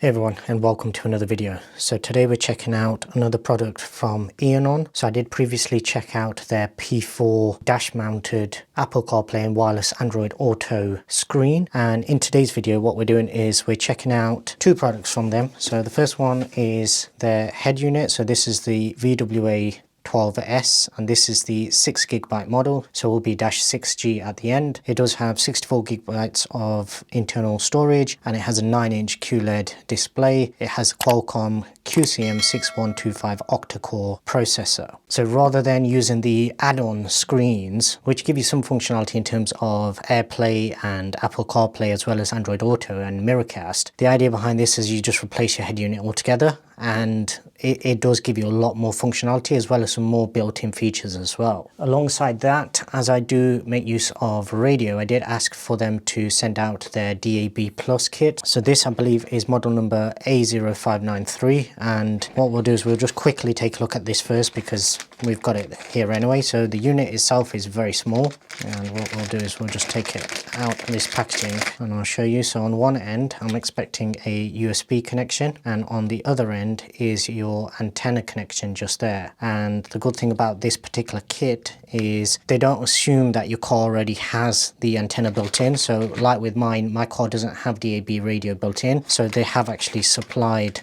Hey everyone, and welcome to another video. So today we're checking out another product from Eonon. So I did previously check out their P4 dash mounted Apple CarPlay and wireless Android Auto screen, and in today's video what we're doing is we're checking out two products from them. So the first one is their Headunit. So this is the VWA12S, and this is the 6GB model, so it will be -6G at the end. It does have 64GB of internal storage, and it has a 9-inch QLED display. It has a Qualcomm QCM6125 octa-core processor. So rather than using the add-on screens, which give you some functionality in terms of AirPlay and Apple CarPlay as well as Android Auto and Miracast, the idea behind this is you just replace your head unit altogether, and it does give you a lot more functionality as well as some more built-in features as well. Alongside that, as I do make use of radio, I did ask for them to send out their DAB Plus kit. So this, I believe, is model number A0593, and what we'll do is we'll just quickly take a look at this first because we've got it here anyway. So the unit itself is very small, and what we'll do is we'll just take it out of this packaging and I'll show you. So on one end I'm expecting a USB connection, and on the other end is your antenna connection just there. And the good thing about this particular kit is they don't assume that your car already has the antenna built in. So like with mine, my car doesn't have DAB radio built in, so they have actually supplied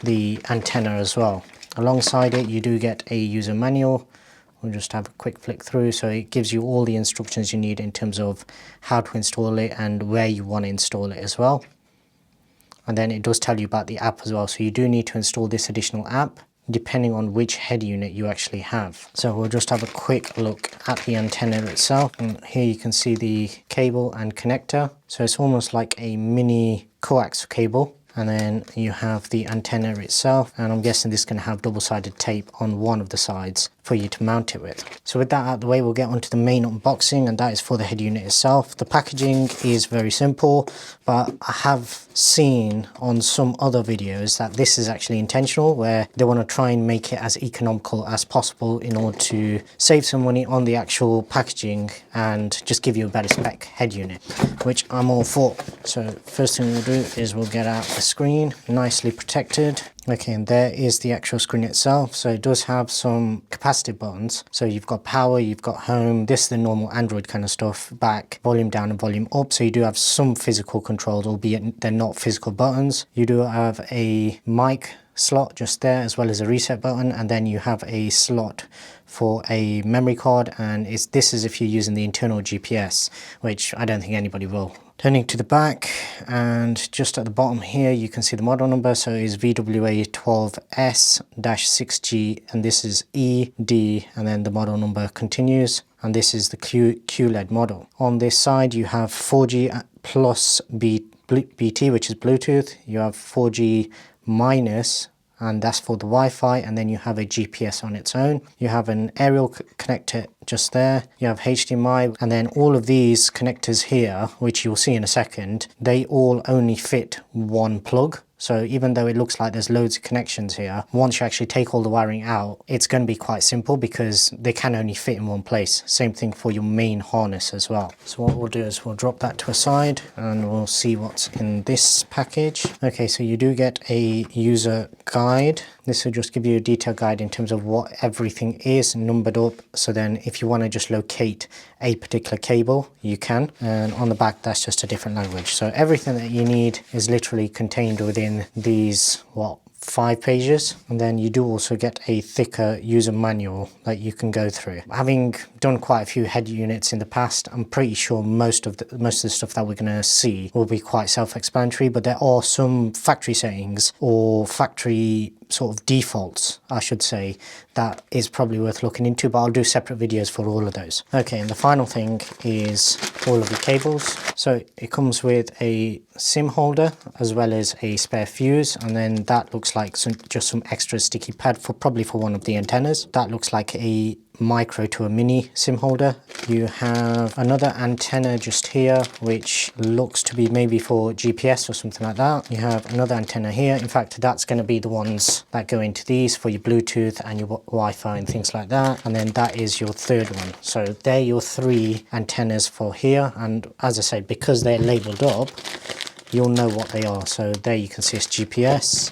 the antenna as well. Alongside it you do get a user manual. We'll just have a quick flick through. So it gives you all the instructions you need in terms of how to install it and where you want to install it as well. And then it does tell you about the app as well. So you do need to install this additional app depending on which head unit you actually have. So we'll just have a quick look at the antenna itself. And here you can see the cable and connector. So it's almost like a mini coax cable. And then you have the antenna itself, and I'm guessing this is going to have double-sided tape on one of the sides for you to mount it with. So with that out of the way, we'll get onto the main unboxing, and that is for the head unit itself. The packaging is very simple, but I have seen on some other videos that this is actually intentional, where they want to try and make it as economical as possible in order to save some money on the actual packaging and just give you a better spec head unit, which I'm all for. So first thing we'll do is we'll get out the screen, nicely protected. Okay, and there is the actual screen itself. So it does have some capacitive buttons. So you've got power, you've got home, this is the normal Android kind of stuff, back, volume down and volume up. So you do have some physical controls, albeit they're not physical buttons. You do have a mic slot just there, as well as a reset button, and then you have a slot for a memory card, and this is if you're using the internal GPS, which I don't think anybody will. Turning to the back, and just at the bottom here you can see the model number. So it is VWA12S-6G, and this is ED, and then the model number continues, and this is the QLED model. On this side you have 4G plus BT, which is Bluetooth. You have 4G minus, and that's for the Wi-Fi, and then you have a GPS on its own. You have an aerial connector just there. You have HDMI, and then all of these connectors here, which you'll see in a second, they all only fit one plug. So even though it looks like there's loads of connections here, once you actually take all the wiring out, it's going to be quite simple because they can only fit in one place. Same thing for your main harness as well. So what we'll do is we'll drop that to a side and we'll see what's in this package. Okay, so you do get a user guide. This will just give you a detailed guide in terms of what everything is numbered up. So then if you want to just locate a particular cable, you can. And on the back, that's just a different language. So everything that you need is literally contained within these, 5 pages. And then you do also get a thicker user manual that you can go through. Having done quite a few head units in the past, I'm pretty sure most of the stuff that we're going to see will be quite self-explanatory, but there are some factory settings or factory sort of defaults, I should say, that is probably worth looking into, but I'll do separate videos for all of those. Okay, and the final thing is all of the cables. So it comes with a SIM holder as well as a spare fuse, and then that looks like just some extra sticky pad probably for one of the antennas. That looks like a micro to a mini SIM holder. You have another antenna just here, which looks to be maybe for GPS or something like that. You have another antenna here. In fact, that's going to be the ones that go into these for your Bluetooth and your Wi-Fi and things like that. And then that is your third one. So they're your 3 antennas for here. And as I say, because they're labeled up, you'll know what they are. So there you can see it's GPS.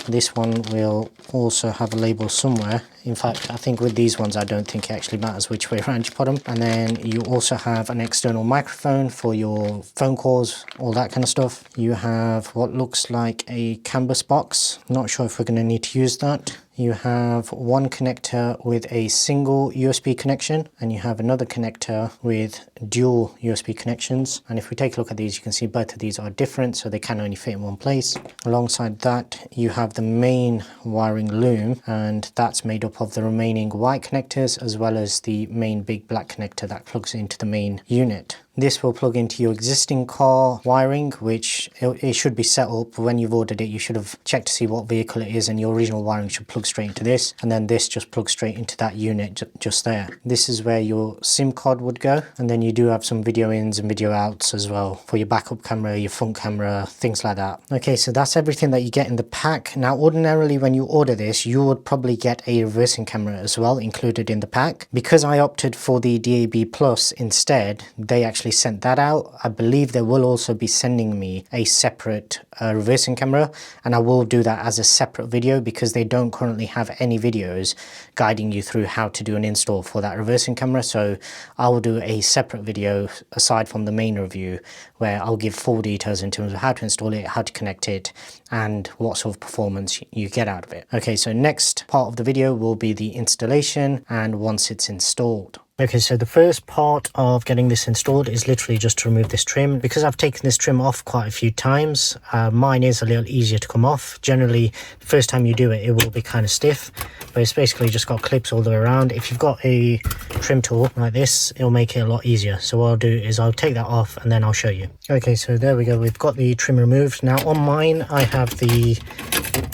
This one will also have a label somewhere. In fact, I think with these ones, I don't think it actually matters which way around you put them. And then you also have an external microphone for your phone calls, all that kind of stuff. You have what looks like a canvas box. Not sure if we're going to need to use that. You have one connector with a single USB connection, and you have another connector with dual USB connections. And if we take a look at these, you can see both of these are different, so they can only fit in one place. Alongside that, you have the main wiring loom, and that's made up of the remaining white connectors as well as the main big black connector that plugs into the main unit. This will plug into your existing car wiring, which it should be set up when you've ordered it. You should have checked to see what vehicle it is, and your original wiring should plug straight into this, and then this just plugs straight into that unit just there. This is where your SIM card would go, and then you do have some video ins and video outs as well for your backup camera, your front camera, things like that. Okay, so that's everything that you get in the pack. Now, ordinarily when you order this, you would probably get a reversing camera as well included in the pack. Because I opted for the DAB Plus instead, they actually sent that out. I believe they will also be sending me a separate reversing camera, and I will do that as a separate video because they don't currently have any videos guiding you through how to do an install for that reversing camera. So I will do a separate video aside from the main review where I'll give full details in terms of how to install it, how to connect it, and what sort of performance you get out of it. Okay, so next part of the video will be the installation and once it's installed. Okay, so the first part of getting this installed is literally just to remove this trim. Because I've taken this trim off quite a few times, mine is a little easier to come off. Generally, the first time you do it, it will be kind of stiff, but it's basically just got clips all the way around. If you've got a trim tool like this, it'll make it a lot easier. So what I'll do is I'll take that off and then I'll show you. Okay, so there we go. We've got the trim removed. Now on mine, I have the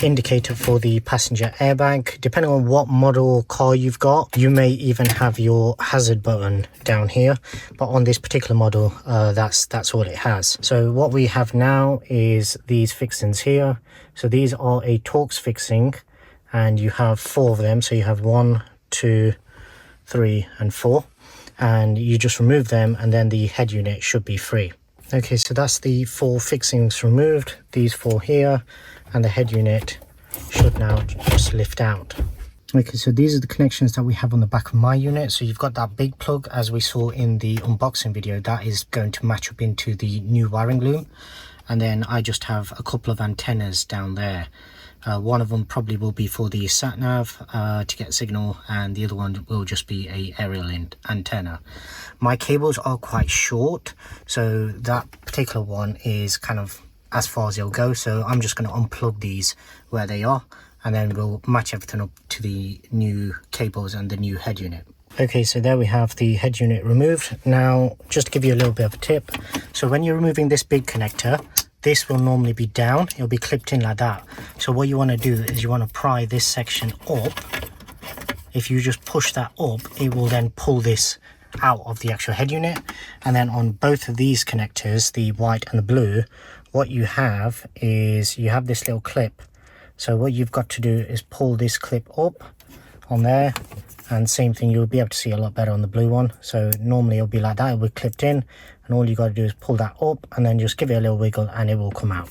indicator for the passenger airbag. Depending on what model car you've got, you may even have your hazard button down here, but on this particular model that's all it has. So what we have now is these fixings here. So these are a Torx fixing, and you have 4 of them. So you have 1, 2, 3 and 4, and you just remove them and then the head unit should be free. Okay, so that's the 4 fixings removed, these 4 here, and the head unit should now just lift out. Okay, so these are the connections that we have on the back of my unit. So you've got that big plug as we saw in the unboxing video, that is going to match up into the new wiring loom. And then I just have a couple of antennas down there. One of them probably will be for the sat nav to get signal, and the other one will just be a aerial antenna. My cables are quite short, so that particular one is kind of as far as it'll go. So I'm just going to unplug these where they are, and then we'll match everything up to the new cables and the new head unit. Okay, so there we have the head unit removed. Now, just to give you a little bit of a tip, so when you're removing this big connector, this will normally be down, it'll be clipped in like that. So what you want to do is you want to pry this section up. If you just push that up, it will then pull this out of the actual head unit. And then on both of these connectors, the white and the blue, what you have is you have this little clip. So what you've got to do is pull this clip up on there, and same thing, you'll be able to see a lot better on the blue one. So normally it'll be like that, it'll be clipped in, and all you got to do is pull that up and then just give it a little wiggle and it will come out.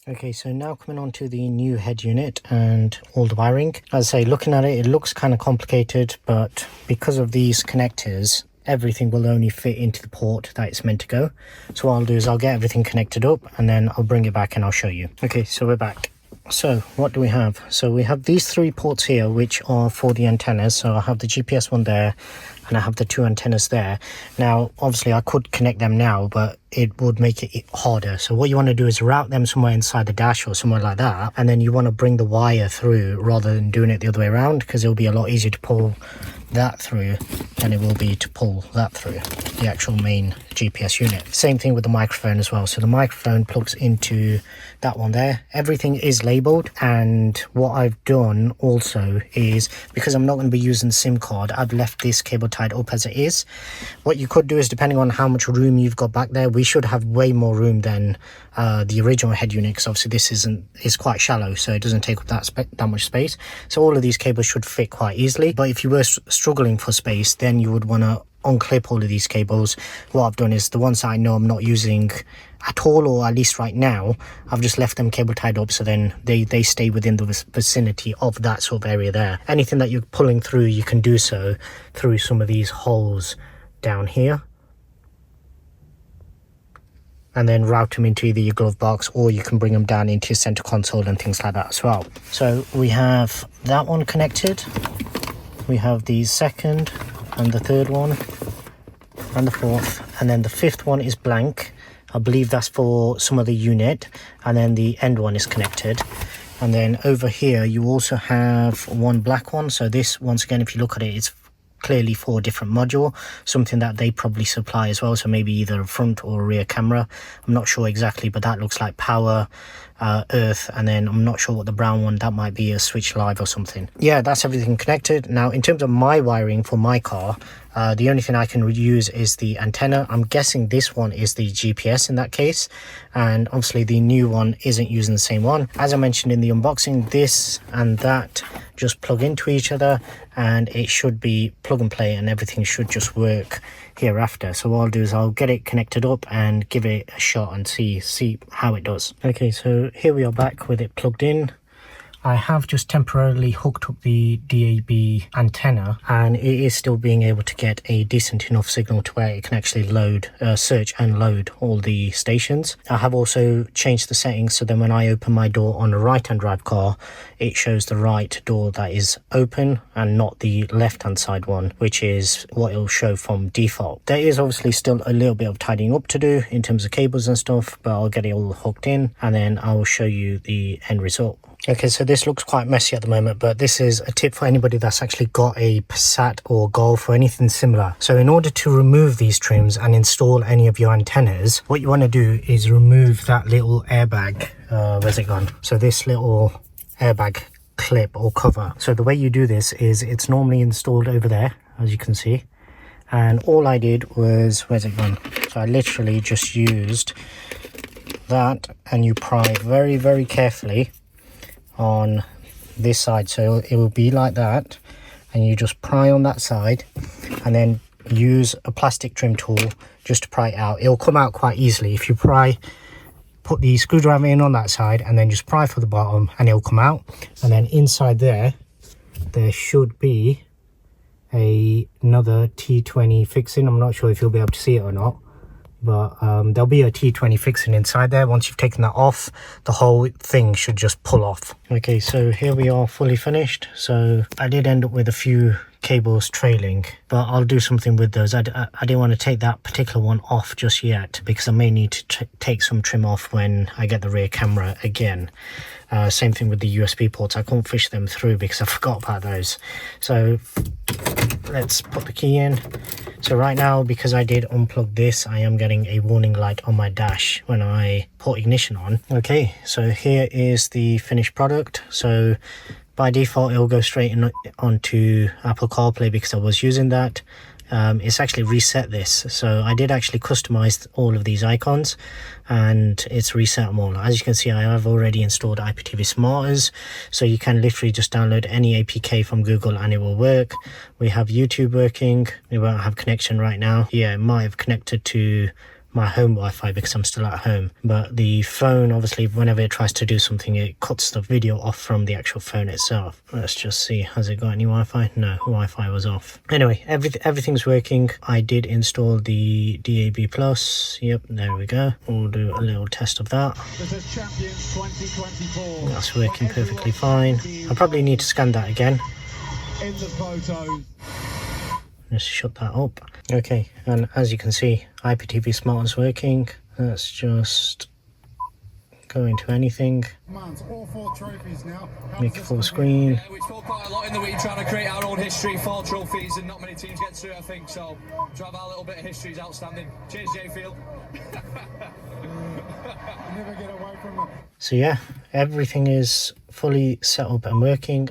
Okay, so now coming on to the new head unit and all the wiring. As I say, looking at it, it looks kind of complicated, but because of these connectors, everything will only fit into the port that it's meant to go. So what I'll do is I'll get everything connected up and then I'll bring it back and I'll show you. Okay, so we're back. So what do we have? So we have these 3 ports here, which are for the antennas. So I have the GPS one there and I have the 2 antennas there. Now, obviously I could connect them now, but it would make it harder. So what you want to do is route them somewhere inside the dash or somewhere like that. And then you want to bring the wire through rather than doing it the other way around, because it'll be a lot easier to pull that through than it will be to pull that through the actual main GPS unit. Same thing with the microphone as well. So the microphone plugs into that one there. Everything is labeled, and what I've done also is, because I'm not going to be using the SIM card, I've left this cable tied up as it is. What you could do is, depending on how much room you've got back there, we should have way more room than the original head unit, because obviously this is quite shallow, so it doesn't take up that much space. So all of these cables should fit quite easily, but if you were struggling for space, then you would want to unclip all of these cables, what I've done is the ones that I know I'm not using at all, or at least right now, I've just left them cable tied up, so then they stay within the vicinity of that sort of area there. Anything that you're pulling through, you can do so through some of these holes down here, and then route them into either your glove box, or you can bring them down into your center console and things like that as well. So we have that one connected, we have the second and the third one and the fourth, and then the fifth one is blank. I believe that's for some of the unit, and then the end one is connected. And then over here you also have one black one. So this, once again, if you look at it, it's clearly for a different module, something that they probably supply as well, so maybe either a front or a rear camera. I'm not sure exactly, but that looks like power, earth, and then I'm not sure what the brown one, that might be a switch live or something. Yeah, that's everything connected. Now in terms of my wiring for my car, the only thing I can use is the antenna. I'm guessing this one is the GPS in that case, and obviously the new one isn't using the same one. As I mentioned in the unboxing, this and that just plug into each other, and it should be plug and play, and everything should just work hereafter. So what I'll do is I'll get it connected up and give it a shot and see how it does. Okay, so here we are back with it plugged in. I have just temporarily hooked up the DAB antenna, and it is still being able to get a decent enough signal to where it can actually load, search and load all the stations. I have also changed the settings so then when I open my door on a right-hand drive car, it shows the right door that is open and not the left-hand side one, which is what it'll show from default. There is obviously still a little bit of tidying up to do in terms of cables and stuff, but I'll get it all hooked in and then I will show you the end result. Okay, so this looks quite messy at the moment, but this is a tip for anybody that's actually got a Passat or Golf or anything similar. So in order to remove these trims and install any of your antennas, what you want to do is remove that little airbag. Where's it gone? So this little airbag clip or cover. So the way you do this is it's normally installed over there, as you can see. And all I did was, where's it gone? So I literally just used that, and you pry very, very carefully on this side, so it will be like that, and you just pry on that side and then use a plastic trim tool just to pry it out. It'll come out quite easily if you pry, put the screwdriver in on that side and then just pry for the bottom, and it'll come out. And then inside there should be another T20 fixing. I'm not sure if you'll be able to see it or not, but there'll be a T20 fixing inside there. Once you've taken that off, the whole thing should just pull off. Okay, so here we are fully finished. So I did end up with a few cables trailing, but I'll do something with those. I didn't want to take that particular one off just yet because I may need to take some trim off when I get the rear camera again. Same thing with the USB ports. I couldn't fish them through because I forgot about those. So let's put the key in. So right now, because I did unplug this, I am getting a warning light on my dash when I put ignition on. Okay, so here is the finished product. So by default, it'll go straight onto Apple CarPlay because I was using that. It's actually reset this, so I did actually customize all of these icons and it's reset them all. As you can see, I have already installed IPTV Smarters, so you can literally just download any APK from Google and it will work. We have YouTube working. We won't have connection right now. Yeah, it might have connected to my home Wi-Fi because I'm still at home, but the phone, obviously, whenever it tries to do something, it cuts the video off from the actual phone itself. Let's just see, has it got any Wi-Fi? No, Wi-Fi was off. Anyway, everything's working. I did install the DAB Plus. Yep, there we go. We'll do a little test of that. This is Champions 2024. That's working perfectly fine. I probably need to scan that again. In the photo. Just shut that up. Okay, and as you can see, IPTV Smart is working. Let's just go into anything. All 4 trophies now. Make it full screen. Yeah, we spoke quite a lot in the week trying to create our own history. 4 trophies and not many teams get through, I think. So to have our little bit of history is outstanding. Cheers, Jayfield. Never get away from it. So yeah, everything is fully set up and working.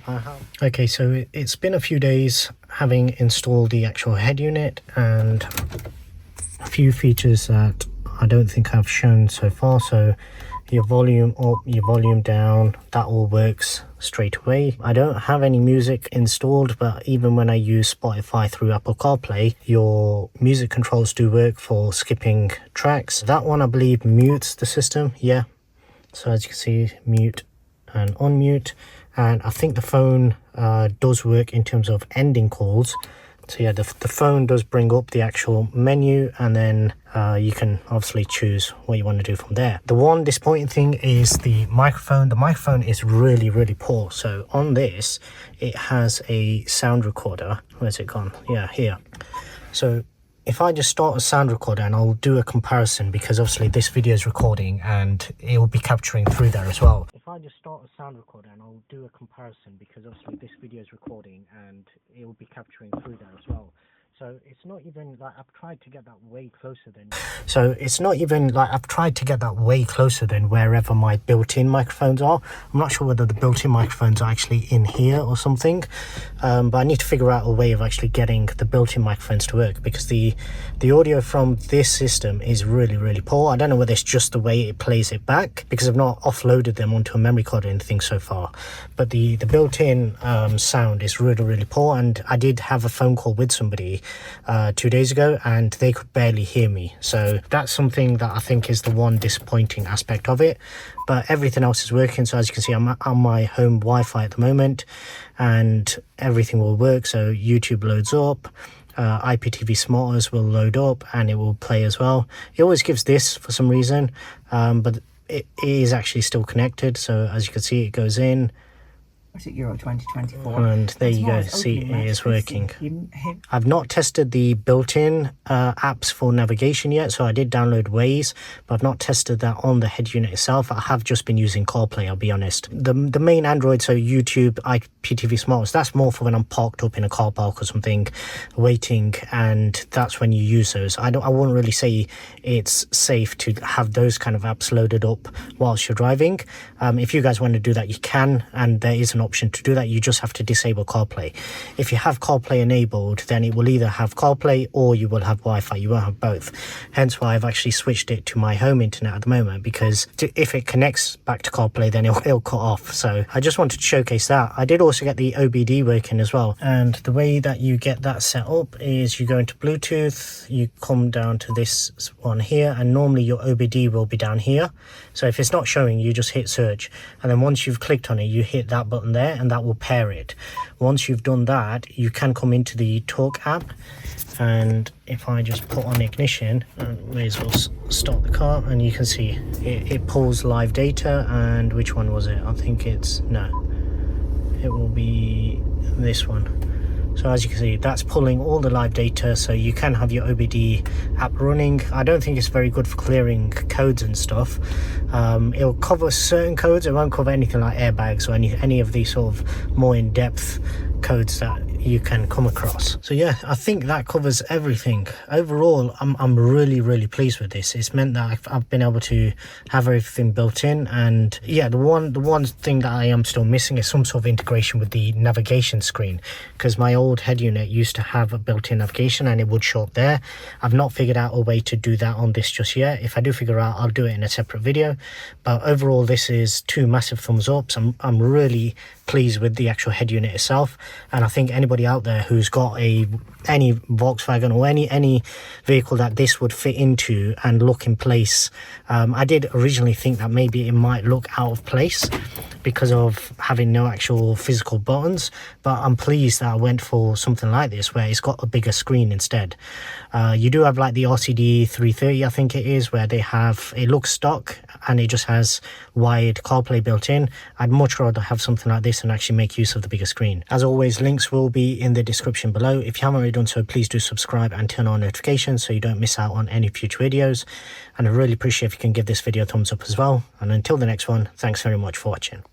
Okay, so it's been a few days having installed the actual head unit, and a few features that I don't think I've shown so far. So your volume up, your volume down, that all works straight away. I don't have any music installed, but even when I use Spotify through Apple CarPlay, your music controls do work for skipping tracks. That one I believe mutes the system, yeah. So as you can see, mute and unmute. And I think the phone does work in terms of ending calls. So yeah, the phone does bring up the actual menu, and then you can obviously choose what you want to do from there. The one disappointing thing is the microphone. The microphone is really, really poor. So on this, it has a sound recorder. Where's it gone? Yeah, here. So if I just start a sound recorder, and I'll do a comparison because obviously this video is recording and it will be capturing through there as well. If I just start a sound recorder, and I'll do a comparison because obviously this video is recording and it will be capturing through there as well. So it's not even like I've tried to get that way closer than. So it's not even like I've tried to get that way closer than wherever my built-in microphones are. I'm not sure whether the built-in microphones are actually in here or something, but I need to figure out a way of actually getting the built-in microphones to work, because the audio from this system is really, really poor. I don't know whether it's just the way it plays it back, because I've not offloaded them onto a memory card or anything so far. But the built-in sound is really, really poor, and I did have a phone call with somebody 2 days ago and they could barely hear me. So that's something that I think is the one disappointing aspect of it, but everything else is working. So as you can see, I'm on my home Wi-Fi at the moment and everything will work. So YouTube loads up, IPTV Smarters will load up and it will play as well. It always gives this for some reason, but it is actually still connected. So as you can see, it goes in. Was it Euro 2024? And there you go, see, it is working. I've not tested the built-in apps for navigation yet, so I did download Waze, but I've not tested that on the head unit itself. I have just been using CarPlay, I'll be honest. The main Android, so YouTube, IPTV Smarters, that's more for when I'm parked up in a car park or something, waiting, and that's when you use those. I wouldn't really say it's safe to have those kind of apps loaded up whilst you're driving. If you guys want to do that, you can, and there is an option to do that. You just have to disable CarPlay. If you have CarPlay enabled, then it will either have CarPlay or you will have Wi-Fi. You won't have both. Hence why I've actually switched it to my home internet at the moment, because if it connects back to CarPlay, then it'll cut off. So I just wanted to showcase that. I did also get the OBD working as well, and the way that you get that set up is you go into Bluetooth, you come down to this one here, and normally your OBD will be down here. So if it's not showing, you just hit search, and then once you've clicked on it, you hit that button there and that will pair it. Once you've done that, you can come into the Talk app, and if I just put on ignition, may as well start the car, and you can see it pulls live data. And which one was it? I think it will be this one. So as you can see, that's pulling all the live data, so you can have your OBD app running. I don't think it's very good for clearing codes and stuff. It'll cover certain codes, it won't cover anything like airbags or any of these sort of more in-depth codes that you can come across. So yeah, I think that covers everything. Overall, I'm really, really pleased with this. It's meant that I've been able to have everything built in, and yeah, the one thing that I am still missing is some sort of integration with the navigation screen, because my old head unit used to have a built-in navigation and it would show up there. I've not figured out a way to do that on this just yet. If I do figure out, I'll do it in a separate video. But overall, this is 2 massive thumbs up. So I'm really pleased with the actual head unit itself, and I think anybody out there who's got any Volkswagen or any vehicle that this would fit into and look in place, I did originally think that maybe it might look out of place because of having no actual physical buttons, but I'm pleased that I went for something like this where it's got a bigger screen instead. You do have like the RCD 330, I think it is, where it looks stock and it just has wired CarPlay built in. I'd much rather have something like this and actually make use of the bigger screen. As always, links will be in the description below. If you haven't already done so, please do subscribe and turn on notifications so you don't miss out on any future videos. And I really appreciate if you can give this video a thumbs up as well. And until the next one, thanks very much for watching.